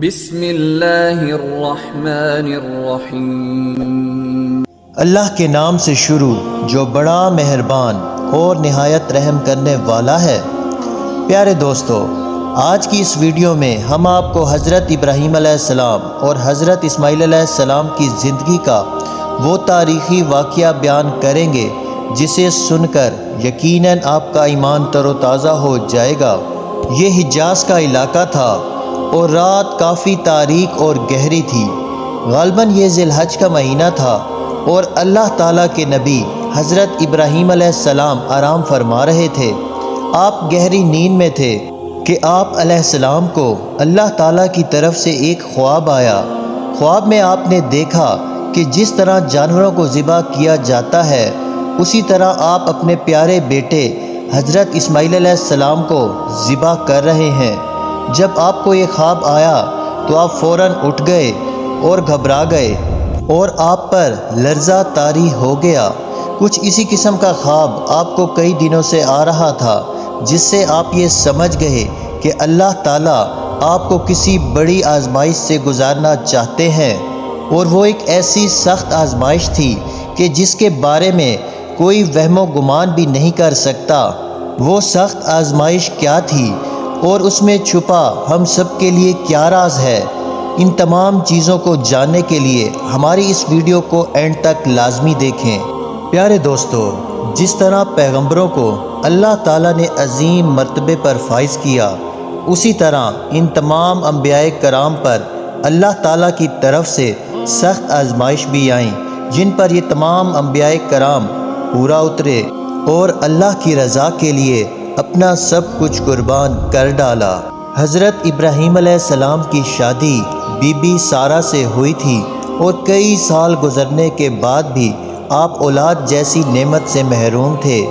بسم اللہ الرحمن الرحیم۔ اللہ کے نام سے شروع جو بڑا مہربان اور نہایت رحم کرنے والا ہے۔ پیارے دوستو، آج کی اس ویڈیو میں ہم آپ کو حضرت ابراہیم علیہ السلام اور حضرت اسماعیل علیہ السلام کی زندگی کا وہ تاریخی واقعہ بیان کریں گے جسے سن کر یقیناً آپ کا ایمان تر و تازہ ہو جائے گا۔ یہ حجاز کا علاقہ تھا اور رات کافی تاریک اور گہری تھی۔ غالباً یہ ذی الحج کا مہینہ تھا اور اللہ تعالیٰ کے نبی حضرت ابراہیم علیہ السلام آرام فرما رہے تھے۔ آپ گہری نیند میں تھے کہ آپ علیہ السلام کو اللہ تعالیٰ کی طرف سے ایک خواب آیا۔ خواب میں آپ نے دیکھا کہ جس طرح جانوروں کو ذبح کیا جاتا ہے اسی طرح آپ اپنے پیارے بیٹے حضرت اسماعیل علیہ السلام کو ذبح کر رہے ہیں۔ جب آپ کو یہ خواب آیا تو آپ فوراً اٹھ گئے اور گھبرا گئے اور آپ پر لرزہ طاری ہو گیا۔ کچھ اسی قسم کا خواب آپ کو کئی دنوں سے آ رہا تھا جس سے آپ یہ سمجھ گئے کہ اللہ تعالیٰ آپ کو کسی بڑی آزمائش سے گزارنا چاہتے ہیں، اور وہ ایک ایسی سخت آزمائش تھی کہ جس کے بارے میں کوئی وہم و گمان بھی نہیں کر سکتا۔ وہ سخت آزمائش کیا تھی اور اس میں چھپا ہم سب کے لیے کیا راز ہے؟ ان تمام چیزوں کو جاننے کے لیے ہماری اس ویڈیو کو اینڈ تک لازمی دیکھیں۔ پیارے دوستو، جس طرح پیغمبروں کو اللہ تعالیٰ نے عظیم مرتبے پر فائز کیا، اسی طرح ان تمام انبیاء کرام پر اللہ تعالیٰ کی طرف سے سخت آزمائش بھی آئیں، جن پر یہ تمام انبیاء کرام پورا اترے اور اللہ کی رضا کے لیے اپنا سب کچھ قربان کر ڈالا۔ حضرت ابراہیم علیہ السلام کی شادی بی بی سارہ سے ہوئی تھی اور کئی سال گزرنے کے بعد بھی آپ اولاد جیسی نعمت سے محروم تھے۔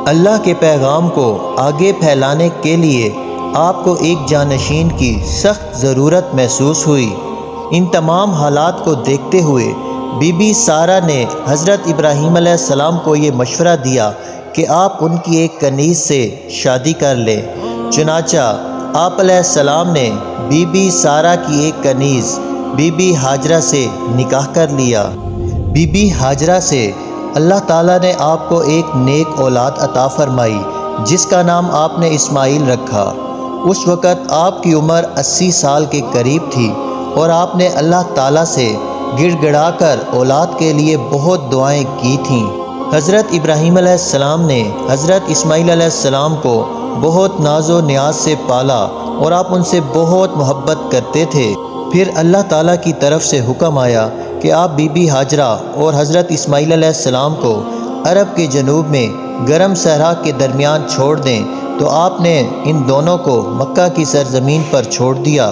اللہ کے پیغام کو آگے پھیلانے کے لیے آپ کو ایک جانشین کی سخت ضرورت محسوس ہوئی۔ ان تمام حالات کو دیکھتے ہوئے بی بی سارہ نے حضرت ابراہیم علیہ السلام کو یہ مشورہ دیا کہ آپ ان کی ایک کنیز سے شادی کر لیں۔ چنانچہ آپ علیہ السلام نے بی بی سارہ کی ایک کنیز بی بی ہاجرہ سے نکاح کر لیا۔ بی بی ہاجرہ سے اللہ تعالیٰ نے آپ کو ایک نیک اولاد عطا فرمائی جس کا نام آپ نے اسماعیل رکھا۔ اس وقت آپ کی عمر 80 سال کے قریب تھی اور آپ نے اللہ تعالیٰ سے گڑ گڑا کر اولاد کے لیے بہت دعائیں کی تھیں۔ حضرت ابراہیم علیہ السلام نے حضرت اسماعیل علیہ السلام کو بہت ناز و نیاز سے پالا اور آپ ان سے بہت محبت کرتے تھے۔ پھر اللہ تعالیٰ کی طرف سے حکم آیا کہ آپ بی بی ہاجرہ اور حضرت اسماعیل علیہ السلام کو عرب کے جنوب میں گرم صحرا کے درمیان چھوڑ دیں، تو آپ نے ان دونوں کو مکہ کی سرزمین پر چھوڑ دیا۔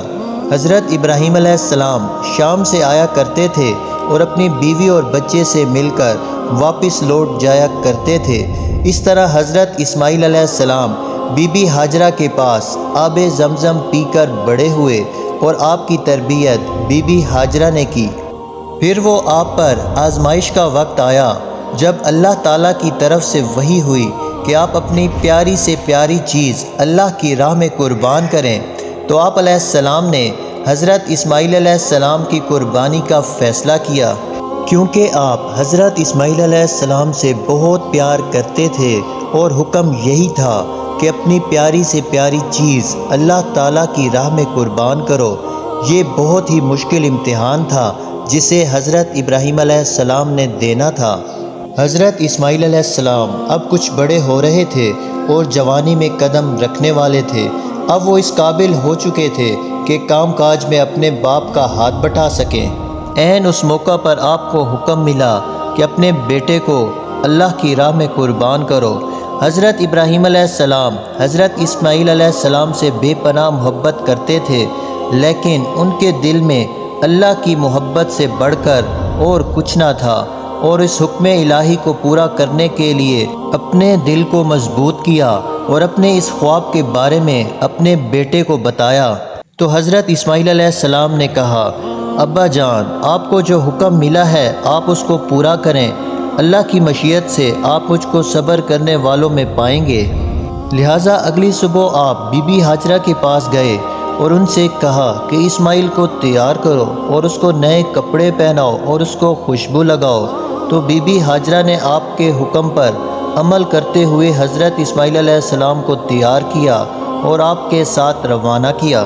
حضرت ابراہیم علیہ السلام شام سے آیا کرتے تھے اور اپنی بیوی اور بچے سے مل کر واپس لوٹ جایا کرتے تھے۔ اس طرح حضرت اسماعیل علیہ السلام بی بی ہاجرہ کے پاس آب زمزم پی کر بڑے ہوئے اور آپ کی تربیت بی بی ہاجرہ نے کی۔ پھر وہ آپ پر آزمائش کا وقت آیا جب اللہ تعالیٰ کی طرف سے وحی ہوئی کہ آپ اپنی پیاری سے پیاری چیز اللہ کی راہ میں قربان کریں، تو آپ علیہ السلام نے حضرت اسماعیل علیہ السلام کی قربانی کا فیصلہ کیا، کیونکہ آپ حضرت اسماعیل علیہ السلام سے بہت پیار کرتے تھے اور حکم یہی تھا کہ اپنی پیاری سے پیاری چیز اللہ تعالیٰ کی راہ میں قربان کرو۔ یہ بہت ہی مشکل امتحان تھا جسے حضرت ابراہیم علیہ السلام نے دینا تھا۔ حضرت اسماعیل علیہ السلام اب کچھ بڑے ہو رہے تھے اور جوانی میں قدم رکھنے والے تھے۔ اب وہ اس قابل ہو چکے تھے کہ کام کاج میں اپنے باپ کا ہاتھ بٹا سکیں۔ عین اس موقع پر آپ کو حکم ملا کہ اپنے بیٹے کو اللہ کی راہ میں قربان کرو۔ حضرت ابراہیم علیہ السلام حضرت اسماعیل علیہ السلام سے بے پناہ محبت کرتے تھے، لیکن ان کے دل میں اللہ کی محبت سے بڑھ کر اور کچھ نہ تھا، اور اس حکم الہی کو پورا کرنے کے لیے اپنے دل کو مضبوط کیا اور اپنے اس خواب کے بارے میں اپنے بیٹے کو بتایا۔ تو حضرت اسماعیل علیہ السلام نے کہا، ابا جان، آپ کو جو حکم ملا ہے آپ اس کو پورا کریں، اللہ کی مشیت سے آپ مجھ کو صبر کرنے والوں میں پائیں گے۔ لہٰذا اگلی صبح آپ بی بی ہاجرہ کے پاس گئے اور ان سے کہا کہ اسماعیل کو تیار کرو اور اس کو نئے کپڑے پہناؤ اور اس کو خوشبو لگاؤ۔ تو بی بی ہاجرہ نے آپ کے حکم پر عمل کرتے ہوئے حضرت اسماعیل علیہ السلام کو تیار کیا اور آپ کے ساتھ روانہ کیا۔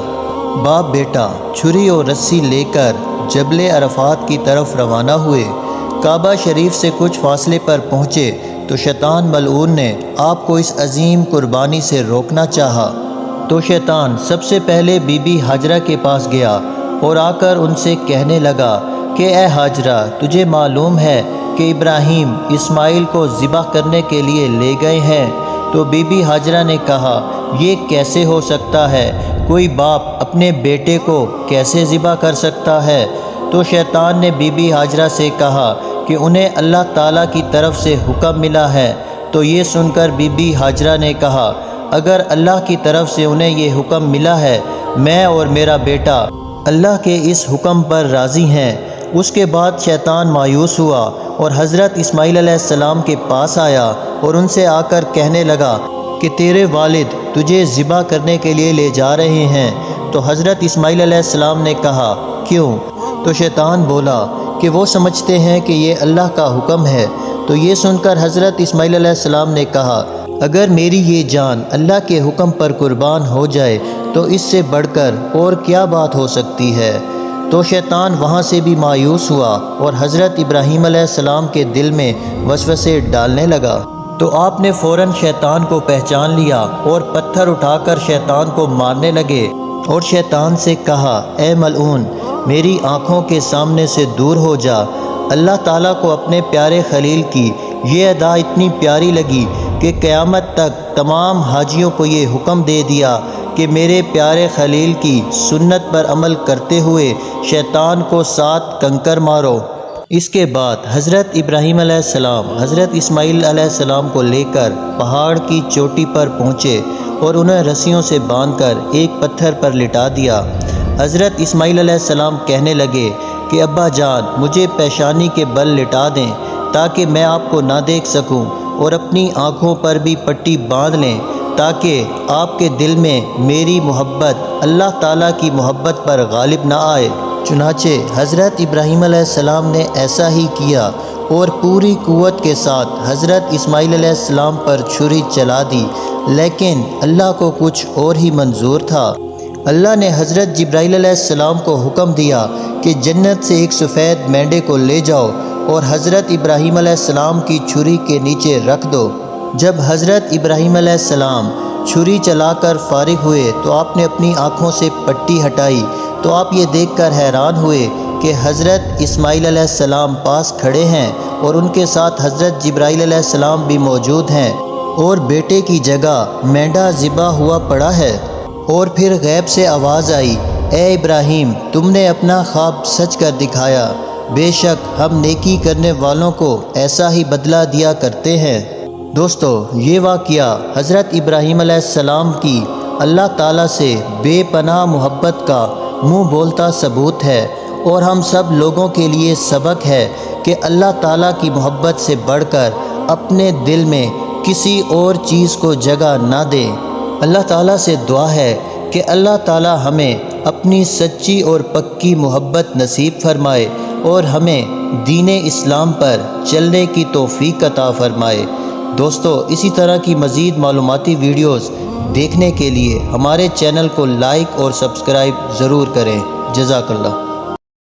باپ بیٹا چھری اور رسی لے کر جبل عرفات کی طرف روانہ ہوئے۔ کعبہ شریف سے کچھ فاصلے پر پہنچے تو شیطان ملعون نے آپ کو اس عظیم قربانی سے روکنا چاہا۔ تو شیطان سب سے پہلے بی بی ہاجرہ کے پاس گیا اور آ کر ان سے کہنے لگا کہ اے ہاجرہ، تجھے معلوم ہے کہ ابراہیم اسماعیل کو ذبح کرنے کے لیے لے گئے ہیں؟ تو بی بی ہاجرہ نے کہا، یہ کیسے ہو سکتا ہے؟ کوئی باپ اپنے بیٹے کو کیسے ذبح کر سکتا ہے؟ تو شیطان نے بی بی ہاجرہ سے کہا کہ انہیں اللہ تعالیٰ کی طرف سے حکم ملا ہے۔ تو یہ سن کر بی بی ہاجرہ نے کہا، اگر اللہ کی طرف سے انہیں یہ حکم ملا ہے، میں اور میرا بیٹا اللہ کے اس حکم پر راضی ہیں۔ اس کے بعد شیطان مایوس ہوا اور حضرت اسماعیل علیہ السلام کے پاس آیا اور ان سے آ کر کہنے لگا کہ تیرے والد تجھے ذبح کرنے کے لیے لے جا رہے ہیں۔ تو حضرت اسماعیل علیہ السلام نے کہا، کیوں؟ تو شیطان بولا کہ وہ سمجھتے ہیں کہ یہ اللہ کا حکم ہے۔ تو یہ سن کر حضرت اسماعیل علیہ السلام نے کہا، اگر میری یہ جان اللہ کے حکم پر قربان ہو جائے تو اس سے بڑھ کر اور کیا بات ہو سکتی ہے؟ تو شیطان وہاں سے بھی مایوس ہوا اور حضرت ابراہیم علیہ السلام کے دل میں وسوسے ڈالنے لگا۔ تو آپ نے فوراً شیطان کو پہچان لیا اور پتھر اٹھا کر شیطان کو مارنے لگے اور شیطان سے کہا، اے ملعون، میری آنکھوں کے سامنے سے دور ہو جا۔ اللہ تعالیٰ کو اپنے پیارے خلیل کی یہ ادا اتنی پیاری لگی کہ قیامت تک تمام حاجیوں کو یہ حکم دے دیا کہ میرے پیارے خلیل کی سنت پر عمل کرتے ہوئے شیطان کو 7 کنکر مارو۔ اس کے بعد حضرت ابراہیم علیہ السلام حضرت اسماعیل علیہ السلام کو لے کر پہاڑ کی چوٹی پر پہنچے اور انہیں رسیوں سے باندھ کر ایک پتھر پر لٹا دیا۔ حضرت اسماعیل علیہ السلام کہنے لگے کہ ابا جان، مجھے پیشانی کے بل لٹا دیں تاکہ میں آپ کو نہ دیکھ سکوں، اور اپنی آنکھوں پر بھی پٹی باندھ لیں تاکہ آپ کے دل میں میری محبت اللہ تعالیٰ کی محبت پر غالب نہ آئے۔ چنانچہ حضرت ابراہیم علیہ السلام نے ایسا ہی کیا اور پوری قوت کے ساتھ حضرت اسماعیل علیہ السلام پر چھری چلا دی، لیکن اللہ کو کچھ اور ہی منظور تھا۔ اللہ نے حضرت جبرائیل علیہ السلام کو حکم دیا کہ جنت سے ایک سفید مینڈے کو لے جاؤ اور حضرت ابراہیم علیہ السلام کی چھری کے نیچے رکھ دو۔ جب حضرت ابراہیم علیہ السلام چھری چلا کر فارغ ہوئے تو آپ نے اپنی آنکھوں سے پٹی ہٹائی تو آپ یہ دیکھ کر حیران ہوئے کہ حضرت اسماعیل علیہ السلام پاس کھڑے ہیں اور ان کے ساتھ حضرت جبرائیل علیہ السلام بھی موجود ہیں اور بیٹے کی جگہ مینڈا ذبح ہوا پڑا ہے۔ اور پھر غیب سے آواز آئی، اے ابراہیم، تم نے اپنا خواب سچ کر دکھایا، بے شک ہم نیکی کرنے والوں کو ایسا ہی بدلہ دیا کرتے ہیں۔ دوستو، یہ واقعہ حضرت ابراہیم علیہ السلام کی اللہ تعالیٰ سے بے پناہ محبت کا منہ بولتا ثبوت ہے، اور ہم سب لوگوں کے لیے سبق ہے کہ اللہ تعالیٰ کی محبت سے بڑھ کر اپنے دل میں کسی اور چیز کو جگہ نہ دیں۔ اللہ تعالیٰ سے دعا ہے کہ اللہ تعالیٰ ہمیں اپنی سچی اور پکی محبت نصیب فرمائے اور ہمیں دین اسلام پر چلنے کی توفیق عطا فرمائے۔ دوستو، اسی طرح کی مزید معلوماتی ویڈیوز دیکھنے کے لیے ہمارے چینل کو لائک اور سبسکرائب ضرور کریں۔ جزاک اللہ۔